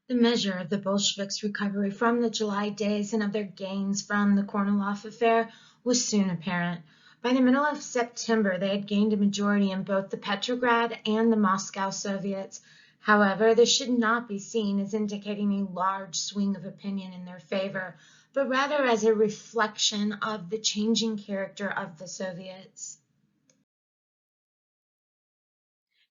The measure of the Bolsheviks' recovery from the July days and of their gains from the Kornilov affair was soon apparent. By the middle of September, they had gained a majority in both the Petrograd and the Moscow Soviets. However, this should not be seen as indicating a large swing of opinion in their favor, but rather as a reflection of the changing character of the Soviets.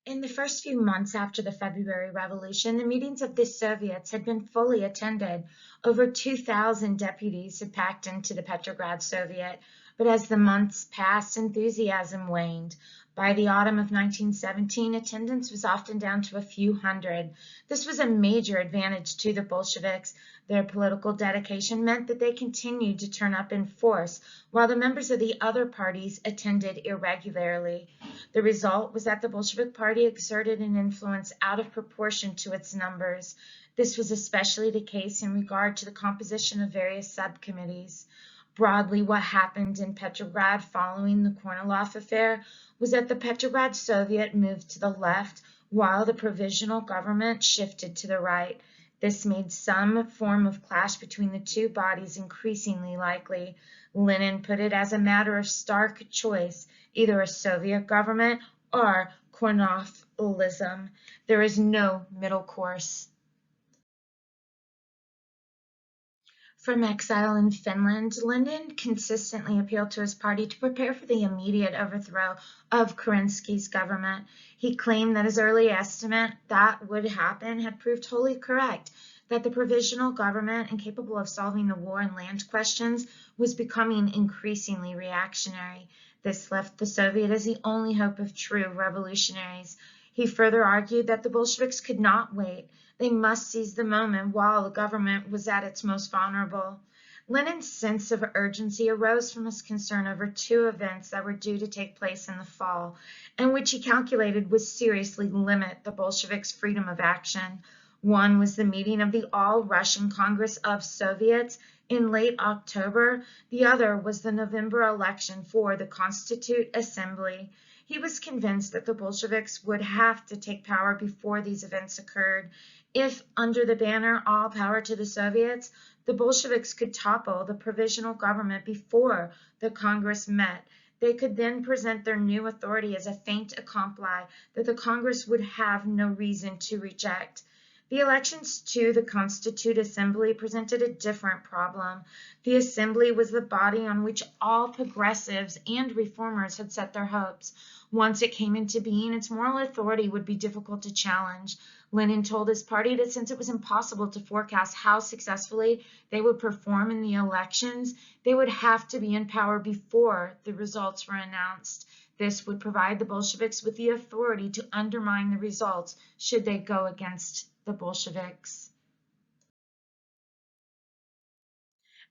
In the first few months after the February Revolution, the meetings of the Soviets had been fully attended. Over 2,000 deputies had packed into the Petrograd Soviet, but as the months passed, enthusiasm waned. By the autumn of 1917, attendance was often down to a few hundred. This was a major advantage to the Bolsheviks. Their political dedication meant that they continued to turn up in force, while the members of the other parties attended irregularly. The result was that the Bolshevik Party exerted an influence out of proportion to its numbers. This was especially the case in regard to the composition of various subcommittees. Broadly, what happened in Petrograd following the Kornilov affair was that the Petrograd Soviet moved to the left, while the provisional government shifted to the right. This made some form of clash between the two bodies increasingly likely. Lenin put it as a matter of stark choice, either a Soviet government or Kornilovism. There is no middle course. From exile in Finland, Lenin consistently appealed to his party to prepare for the immediate overthrow of Kerensky's government. He claimed that his early estimate that would happen had proved wholly correct, that the provisional government, incapable of solving the war and land questions, was becoming increasingly reactionary. This left the Soviet as the only hope of true revolutionaries. He further argued that the Bolsheviks could not wait. They must seize the moment while the government was at its most vulnerable. Lenin's sense of urgency arose from his concern over two events that were due to take place in the fall, and which he calculated would seriously limit the Bolsheviks' freedom of action. One was the meeting of the All-Russian Congress of Soviets in late October. The other was the November election for the Constituent Assembly. He was convinced that the Bolsheviks would have to take power before these events occurred. If, under the banner "All Power to the Soviets," the Bolsheviks could topple the provisional government before the Congress met, they could then present their new authority as a fait accompli that the Congress would have no reason to reject. The elections to the Constituent Assembly presented a different problem. The Assembly was the body on which all progressives and reformers had set their hopes. Once it came into being, its moral authority would be difficult to challenge. Lenin told his party that since it was impossible to forecast how successfully they would perform in the elections, they would have to be in power before the results were announced. This would provide the Bolsheviks with the authority to undermine the results should they go against the Bolsheviks.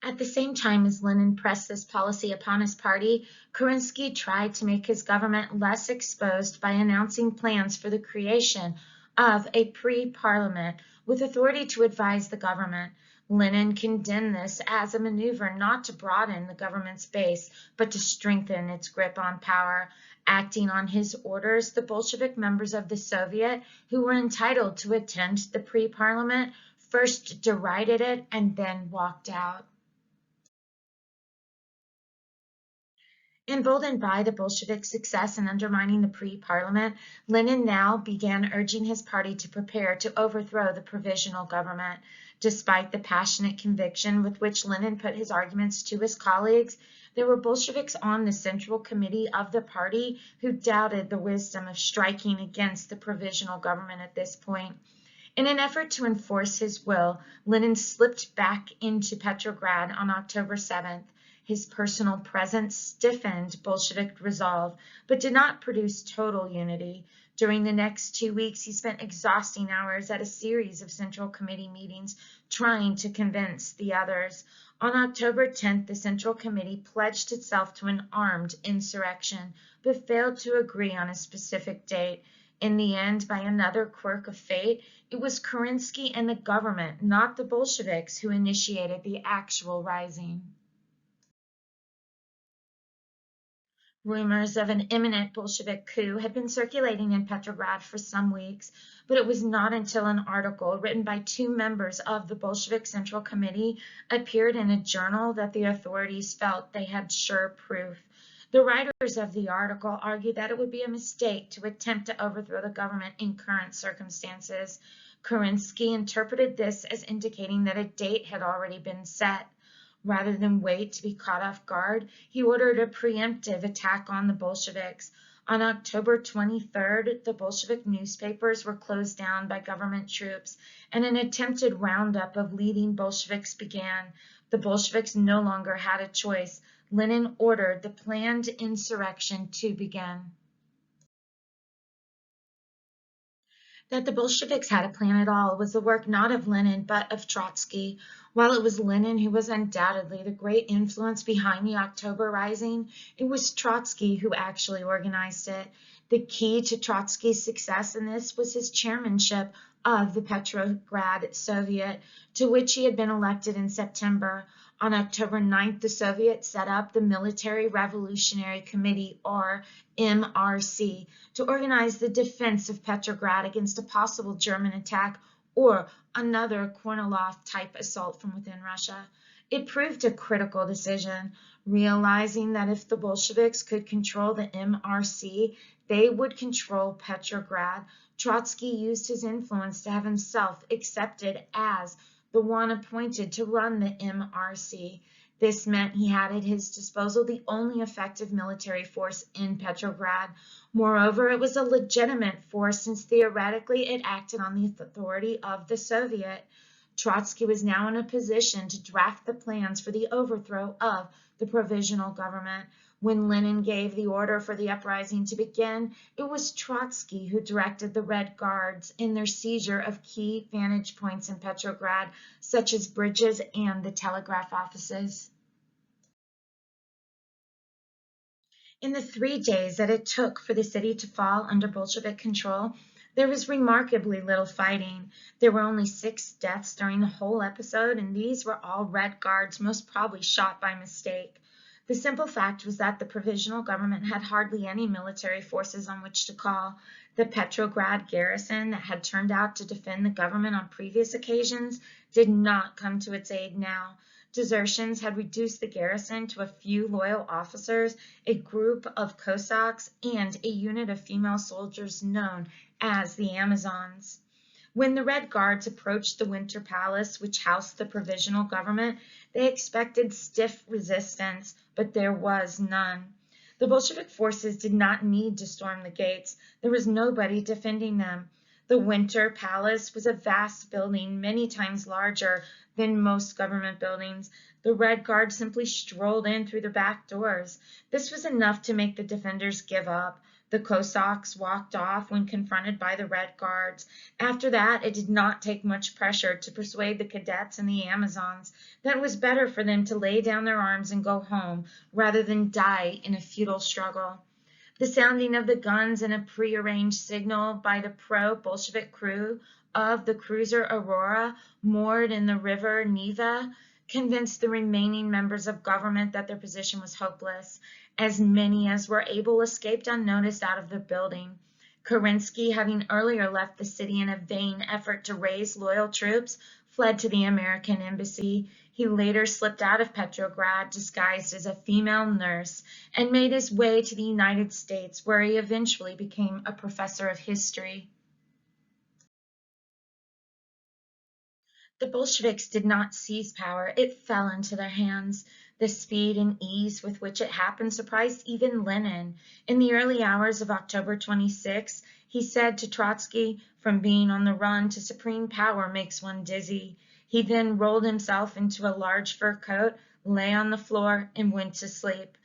At the same time as Lenin pressed this policy upon his party, Kerensky tried to make his government less exposed by announcing plans for the creation of a pre-parliament with authority to advise the government. Lenin condemned this as a maneuver not to broaden the government's base, but to strengthen its grip on power. Acting on his orders, the Bolshevik members of the Soviet, who were entitled to attend the pre-parliament, first derided it and then walked out. Emboldened by the Bolshevik success in undermining the pre-parliament, Lenin now began urging his party to prepare to overthrow the provisional government. Despite the passionate conviction with which Lenin put his arguments to his colleagues, there were Bolsheviks on the Central Committee of the party who doubted the wisdom of striking against the provisional government at this point. In an effort to enforce his will, Lenin slipped back into Petrograd on October 7th. His personal presence stiffened Bolshevik resolve, but did not produce total unity. During the next 2 weeks, he spent exhausting hours at a series of Central Committee meetings trying to convince the others. On October 10th, the Central Committee pledged itself to an armed insurrection, but failed to agree on a specific date. In the end, by another quirk of fate, it was Kerensky and the government, not the Bolsheviks, who initiated the actual rising. Rumors of an imminent Bolshevik coup had been circulating in Petrograd for some weeks, but it was not until an article written by two members of the Bolshevik Central Committee appeared in a journal that the authorities felt they had sure proof. The writers of the article argued that it would be a mistake to attempt to overthrow the government in current circumstances. Kerensky interpreted this as indicating that a date had already been set. Rather than wait to be caught off guard, he ordered a preemptive attack on the Bolsheviks. On October 23rd, the Bolshevik newspapers were closed down by government troops, and an attempted roundup of leading Bolsheviks began. The Bolsheviks no longer had a choice. Lenin ordered the planned insurrection to begin. That the Bolsheviks had a plan at all was the work not of Lenin but of Trotsky. While it was Lenin who was undoubtedly the great influence behind the October Rising, it was Trotsky who actually organized it. The key to Trotsky's success in this was his chairmanship of the Petrograd Soviet, to which he had been elected in September. On October 9th, the Soviet set up the Military Revolutionary Committee, or MRC, to organize the defense of Petrograd against a possible German attack or another Kornilov-type assault from within Russia. It proved a critical decision, realizing that if the Bolsheviks could control the MRC, they would control Petrograd. Trotsky used his influence to have himself accepted as the one appointed to run the MRC. This meant he had at his disposal the only effective military force in Petrograd. Moreover, it was a legitimate force since theoretically it acted on the authority of the Soviet. Trotsky was now in a position to draft the plans for the overthrow of the provisional government. When Lenin gave the order for the uprising to begin, it was Trotsky who directed the Red Guards in their seizure of key vantage points in Petrograd, such as bridges and the telegraph offices. In the 3 days that it took for the city to fall under Bolshevik control, there was remarkably little fighting. There were only 6 deaths during the whole episode, and these were all Red Guards, most probably shot by mistake. The simple fact was that the provisional government had hardly any military forces on which to call. The Petrograd garrison that had turned out to defend the government on previous occasions did not come to its aid now. Desertions had reduced the garrison to a few loyal officers, a group of Cossacks, and a unit of female soldiers known as the Amazons. When the Red Guards approached the Winter Palace, which housed the provisional government, they expected stiff resistance, but there was none. The Bolshevik forces did not need to storm the gates. There was nobody defending them. The Winter Palace was a vast building, many times larger than most government buildings. The Red Guard simply strolled in through the back doors. This was enough to make the defenders give up. The Cossacks walked off when confronted by the Red Guards. After that, it did not take much pressure to persuade the cadets and the Amazons that it was better for them to lay down their arms and go home rather than die in a futile struggle. The sounding of the guns and a prearranged signal by the pro-Bolshevik crew of the cruiser Aurora, moored in the river Neva, convinced the remaining members of government that their position was hopeless. As many as were able escaped unnoticed out of the building. Kerensky, having earlier left the city in a vain effort to raise loyal troops, fled to the American embassy. He later slipped out of Petrograd disguised as a female nurse and made his way to the United States, where he eventually became a professor of history. The Bolsheviks did not seize power, it fell into their hands. The speed and ease with which it happened surprised even Lenin. In the early hours of October 26, he said to Trotsky, "From being on the run to supreme power makes one dizzy." He then rolled himself into a large fur coat, lay on the floor, and went to sleep.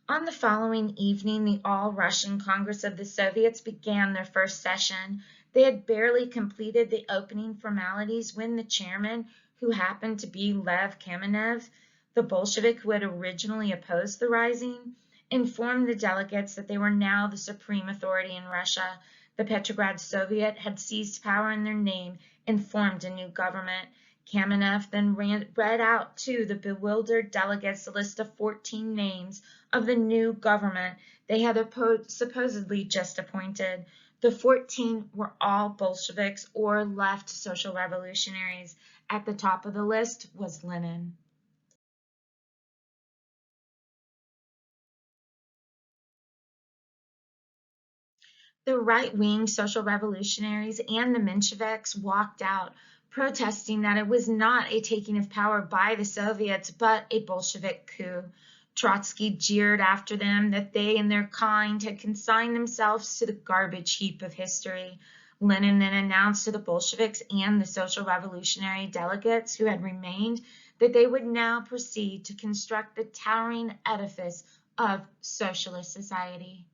On the following evening, the All-Russian Congress of the Soviets began their first session. They had barely completed the opening formalities when the chairman, who happened to be Lev Kamenev, the Bolshevik who had originally opposed the rising, informed the delegates that they were now the supreme authority in Russia. The Petrograd Soviet had seized power in their name and formed a new government. Kamenev then read out to the bewildered delegates a list of 14 names of the new government. they had supposedly just appointed. The 14 were all Bolsheviks or left social revolutionaries. At the top of the list was Lenin. The right-wing social revolutionaries and the Mensheviks walked out, protesting that it was not a taking of power by the Soviets, but a Bolshevik coup. Trotsky jeered after them that they and their kind had consigned themselves to the garbage heap of history. Lenin then announced to the Bolsheviks and the social revolutionary delegates who had remained that they would now proceed to construct the towering edifice of socialist society.